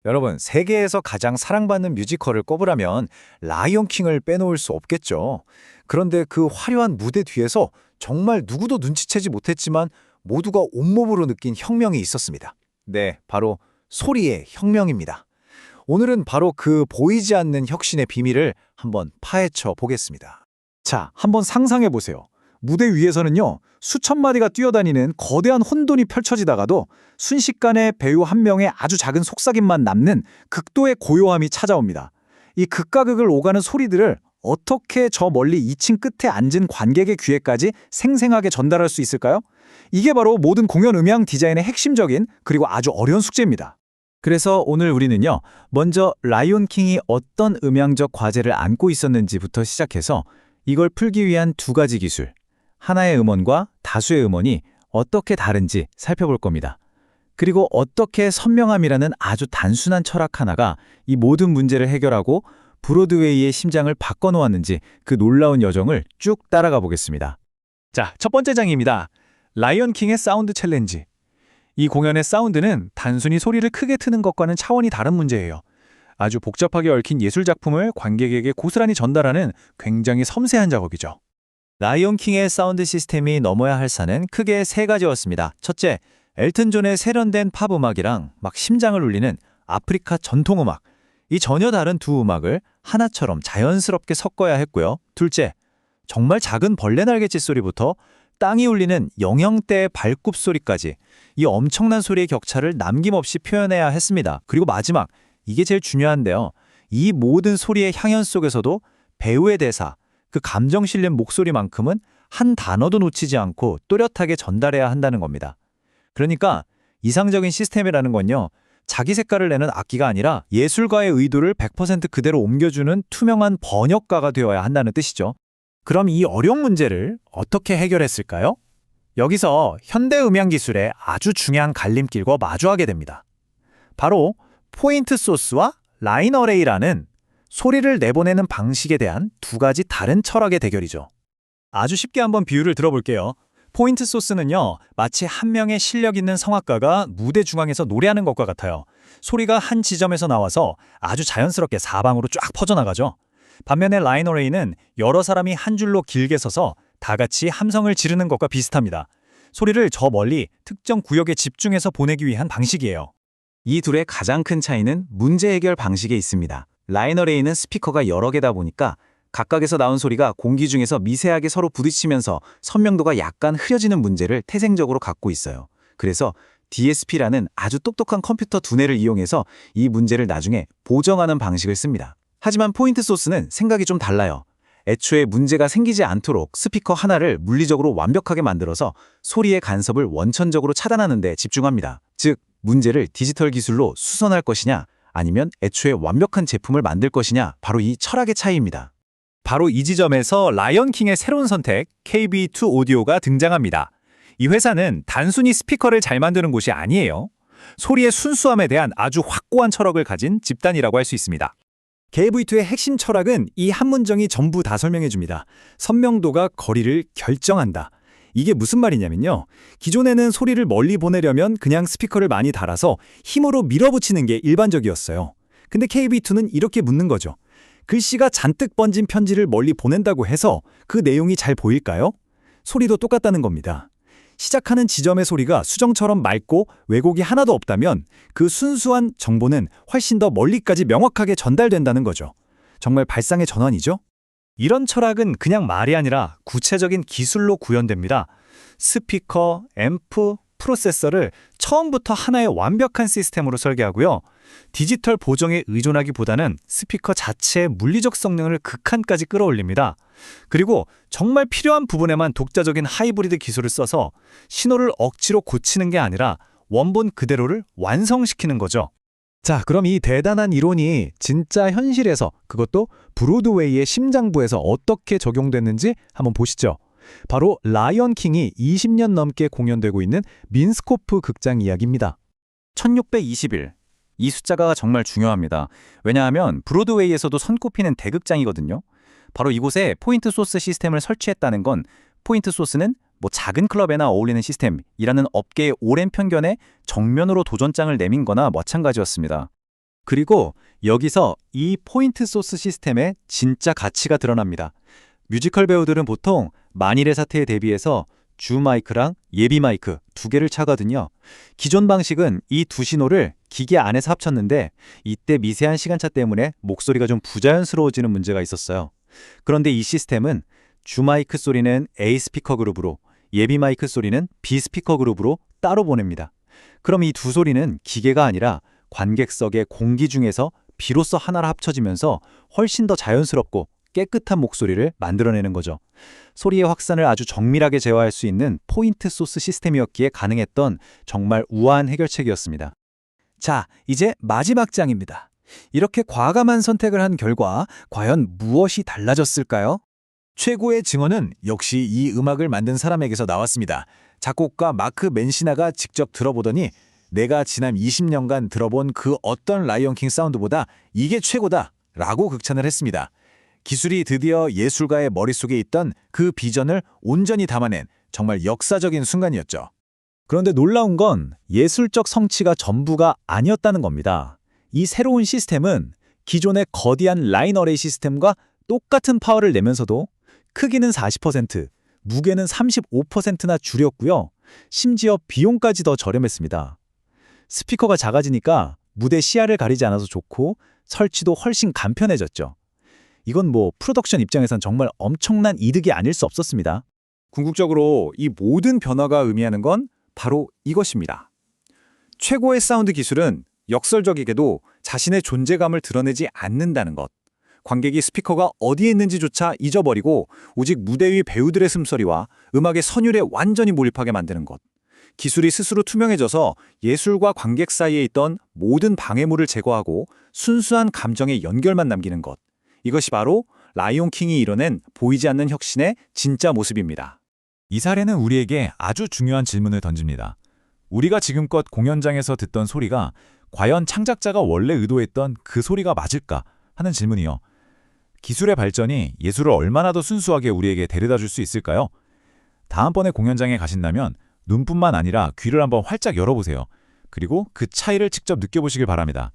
여러분, 세계에서 가장 사랑받는 뮤지컬을 꼽으라면 라이온 킹을 빼놓을 수 없겠죠. 그런데 그 화려한 무대 뒤에서 정말 누구도 눈치채지 못했지만 모두가 온몸으로 느낀 혁명이 있었습니다. 네, 바로 소리의 혁명입니다. 오늘은 바로 그 보이지 않는 혁신의 비밀을 한번 파헤쳐 보겠습니다. 자, 한번 상상해 보세요. 무대 위에서는요, 수천 마디가 뛰어다니는 거대한 혼돈이 펼쳐지다가도 순식간에 배우 한 명의 아주 작은 속삭임만 남는 극도의 고요함이 찾아옵니다. 이 극과 극을 오가는 소리들을 어떻게 저 멀리 2층 끝에 앉은 관객의 귀에까지 생생하게 전달할 수 있을까요? 이게 바로 모든 공연 음향 디자인의 핵심적인 그리고 아주 어려운 숙제입니다. 그래서 오늘 우리는요, 먼저 라이온 킹이 어떤 음향적 과제를 안고 있었는지부터 시작해서 이걸 풀기 위한 두 가지 기술, 하나의 음원과 다수의 음원이 어떻게 다른지 살펴볼 겁니다. 그리고 어떻게 선명함이라는 아주 단순한 철학 하나가 이 모든 문제를 해결하고 브로드웨이의 심장을 바꿔놓았는지 그 놀라운 여정을 쭉 따라가 보겠습니다. 자, 첫 번째 장입니다. 라이언 킹의 사운드 챌린지. 이 공연의 사운드는 단순히 소리를 크게 트는 것과는 차원이 다른 문제예요. 아주 복잡하게 얽힌 예술 작품을 관객에게 고스란히 전달하는 굉장히 섬세한 작업이죠. 라이온 킹의 사운드 시스템이 넘어야 할 산은 크게 세 가지였습니다. 첫째, 엘튼 존의 세련된 팝 음악이랑 막 심장을 울리는 아프리카 전통 음악. 이 전혀 다른 두 음악을 하나처럼 자연스럽게 섞어야 했고요. 둘째, 정말 작은 벌레 날갯짓 소리부터 땅이 울리는 영형대의 발굽 소리까지 이 엄청난 소리의 격차를 남김없이 표현해야 했습니다. 그리고 마지막, 이게 제일 중요한데요. 이 모든 소리의 향연 속에서도 배우의 대사, 그 감정 실린 목소리만큼은 한 단어도 놓치지 않고 또렷하게 전달해야 한다는 겁니다. 그러니까 이상적인 시스템이라는 건요, 자기 색깔을 내는 악기가 아니라 예술가의 의도를 100% 그대로 옮겨주는 투명한 번역가가 되어야 한다는 뜻이죠. 그럼 이 어려운 문제를 어떻게 해결했을까요? 여기서 현대 음향 기술의 아주 중요한 갈림길과 마주하게 됩니다. 바로 포인트 소스와 라인 어레이라는 소리를 내보내는 방식에 대한 두 가지 다른 철학의 대결이죠. 아주 쉽게 한번 비유를 들어볼게요. 포인트 소스는요, 마치 한 명의 실력 있는 성악가가 무대 중앙에서 노래하는 것과 같아요. 소리가 한 지점에서 나와서 아주 자연스럽게 사방으로 쫙 퍼져나가죠. 반면에 라인 어레이는 여러 사람이 한 줄로 길게 서서 다 같이 함성을 지르는 것과 비슷합니다. 소리를 저 멀리 특정 구역에 집중해서 보내기 위한 방식이에요. 이 둘의 가장 큰 차이는 문제 해결 방식에 있습니다. 라인 어레이는 스피커가 여러 개다 보니까 각각에서 나온 소리가 공기 중에서 미세하게 서로 부딪히면서 선명도가 약간 흐려지는 문제를 태생적으로 갖고 있어요. 그래서 DSP라는 아주 똑똑한 컴퓨터 두뇌를 이용해서 이 문제를 나중에 보정하는 방식을 씁니다. 하지만 포인트 소스는 생각이 좀 달라요. 애초에 문제가 생기지 않도록 스피커 하나를 물리적으로 완벽하게 만들어서 소리의 간섭을 원천적으로 차단하는 데 집중합니다. 즉, 문제를 디지털 기술로 수선할 것이냐, 아니면 애초에 완벽한 제품을 만들 것이냐, 바로 이 철학의 차이입니다. 바로 이 지점에서 라이언 킹의 새로운 선택, KB2 오디오가 등장합니다. 이 회사는 단순히 스피커를 잘 만드는 곳이 아니에요. 소리의 순수함에 대한 아주 확고한 철학을 가진 집단이라고 할 수 있습니다. KB2의 핵심 철학은 이 한 문장이 전부 다 설명해줍니다. 선명도가 거리를 결정한다. 이게 무슨 말이냐면요, 기존에는 소리를 멀리 보내려면 그냥 스피커를 많이 달아서 힘으로 밀어붙이는 게 일반적이었어요. 근데 KB2는 이렇게 묻는 거죠. 글씨가 잔뜩 번진 편지를 멀리 보낸다고 해서 그 내용이 잘 보일까요? 소리도 똑같다는 겁니다. 시작하는 지점의 소리가 수정처럼 맑고 왜곡이 하나도 없다면 그 순수한 정보는 훨씬 더 멀리까지 명확하게 전달된다는 거죠. 정말 발상의 전환이죠? 이런 철학은 그냥 말이 아니라 구체적인 기술로 구현됩니다. 스피커, 앰프, 프로세서를 처음부터 하나의 완벽한 시스템으로 설계하고요. 디지털 보정에 의존하기보다는 스피커 자체의 물리적 성능을 극한까지 끌어올립니다. 그리고 정말 필요한 부분에만 독자적인 하이브리드 기술을 써서 신호를 억지로 고치는 게 아니라 원본 그대로를 완성시키는 거죠. 자, 그럼 이 대단한 이론이 진짜 현실에서, 그것도 브로드웨이의 심장부에서 어떻게 적용됐는지 한번 보시죠. 바로 라이언 킹이 20년 넘게 공연되고 있는 민스코프 극장 이야기입니다. 1621. 이 숫자가 정말 중요합니다. 왜냐하면 브로드웨이에서도 손꼽히는 대극장이거든요. 바로 이곳에 포인트 소스 시스템을 설치했다는 건, 포인트 소스는 뭐 작은 클럽에나 어울리는 시스템이라는 업계의 오랜 편견에 정면으로 도전장을 내민 거나 마찬가지였습니다. 그리고 여기서 이 포인트 소스 시스템의 진짜 가치가 드러납니다. 뮤지컬 배우들은 보통 만일의 사태에 대비해서 주 마이크랑 예비 마이크 두 개를 차거든요. 기존 방식은 이 두 신호를 기계 안에서 합쳤는데 이때 미세한 시간차 때문에 목소리가 좀 부자연스러워지는 문제가 있었어요. 그런데 이 시스템은 주 마이크 소리는 A 스피커 그룹으로, 예비 마이크 소리는 B 스피커 그룹으로 따로 보냅니다. 그럼 이 두 소리는 기계가 아니라 관객석의 공기 중에서 비로소 하나로 합쳐지면서 훨씬 더 자연스럽고 깨끗한 목소리를 만들어내는 거죠. 소리의 확산을 아주 정밀하게 제어할 수 있는 포인트 소스 시스템이었기에 가능했던 정말 우아한 해결책이었습니다. 자, 이제 마지막 장입니다. 이렇게 과감한 선택을 한 결과 과연 무엇이 달라졌을까요? 최고의 증언은 역시 이 음악을 만든 사람에게서 나왔습니다. 작곡가 마크 맨시나가 직접 들어보더니 내가 지난 20년간 들어본 그 어떤 라이언킹 사운드보다 이게 최고다 라고 극찬을 했습니다. 기술이 드디어 예술가의 머릿속에 있던 그 비전을 온전히 담아낸 정말 역사적인 순간이었죠. 그런데 놀라운 건 예술적 성취가 전부가 아니었다는 겁니다. 이 새로운 시스템은 기존의 거대한 라인 어레이 시스템과 똑같은 파워를 내면서도 크기는 40%, 무게는 35%나 줄였고요. 심지어 비용까지 더 저렴했습니다. 스피커가 작아지니까 무대 시야를 가리지 않아서 좋고 설치도 훨씬 간편해졌죠. 이건 프로덕션 입장에선 정말 엄청난 이득이 아닐 수 없었습니다. 궁극적으로 이 모든 변화가 의미하는 건 바로 이것입니다. 최고의 사운드 기술은 역설적이게도 자신의 존재감을 드러내지 않는다는 것. 관객이 스피커가 어디에 있는지조차 잊어버리고 오직 무대 위 배우들의 숨소리와 음악의 선율에 완전히 몰입하게 만드는 것. 기술이 스스로 투명해져서 예술과 관객 사이에 있던 모든 방해물을 제거하고 순수한 감정의 연결만 남기는 것. 이것이 바로 라이온 킹이 이뤄낸 보이지 않는 혁신의 진짜 모습입니다. 이 사례는 우리에게 아주 중요한 질문을 던집니다. 우리가 지금껏 공연장에서 듣던 소리가 과연 창작자가 원래 의도했던 그 소리가 맞을까 하는 질문이요. 기술의 발전이 예술을 얼마나 더 순수하게 우리에게 데려다 줄 수 있을까요? 다음번에 공연장에 가신다면 눈뿐만 아니라 귀를 한번 활짝 열어보세요. 그리고 그 차이를 직접 느껴보시길 바랍니다.